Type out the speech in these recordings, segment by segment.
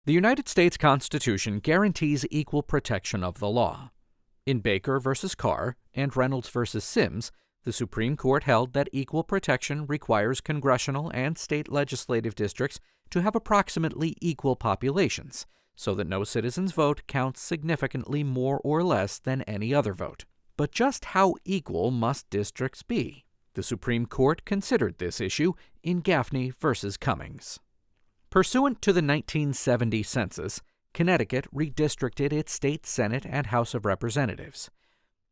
The United States Constitution guarantees equal protection of the law. In Baker v. Carr and Reynolds v. Sims, the Supreme Court held that equal protection requires congressional and state legislative districts to have approximately equal populations, so that no citizen's vote counts significantly more or less than any other vote. But just how equal must districts be? The Supreme Court considered this issue in Gaffney v. Cummings. Pursuant to the 1970 census, Connecticut redistricted its state Senate and House of Representatives.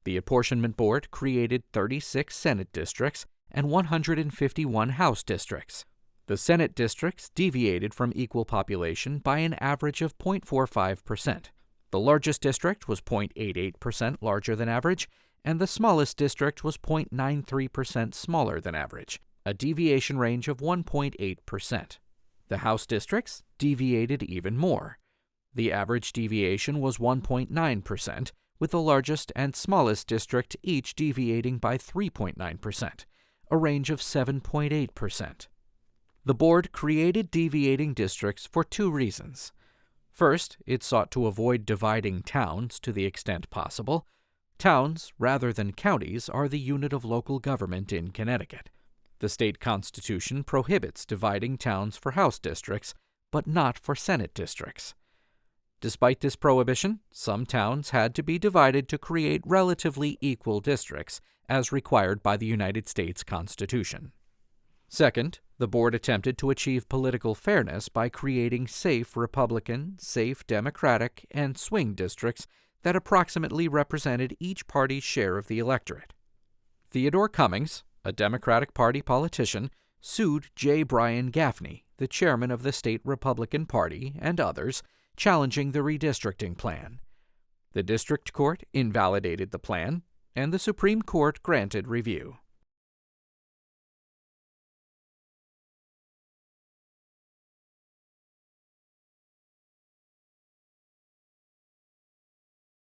The Apportionment Board created 36 Senate districts and 151 House districts. The Senate districts deviated from equal population by an average of 0.45%. The largest district was 0.88% larger than average, and the smallest district was 0.93% smaller than average, a deviation range of 1.8%. The House districts deviated even more. The average deviation was 1.9%, with the largest and smallest district each deviating by 3.9%, a range of 7.8%. The board created deviating districts for two reasons. First, it sought to avoid dividing towns to the extent possible. Towns, rather than counties, are the unit of local government in Connecticut. The state constitution prohibits dividing towns for House districts, but not for Senate districts. Despite this prohibition, some towns had to be divided to create relatively equal districts, as required by the United States Constitution. Second, the board attempted to achieve political fairness by creating safe Republican, safe Democratic, and swing districts that approximately represented each party's share of the electorate. Theodore Cummings, a Democratic Party politician, sued J. Bryan Gaffney, the chairman of the state Republican Party, and others, challenging the redistricting plan. The district court invalidated the plan, and the Supreme Court granted review.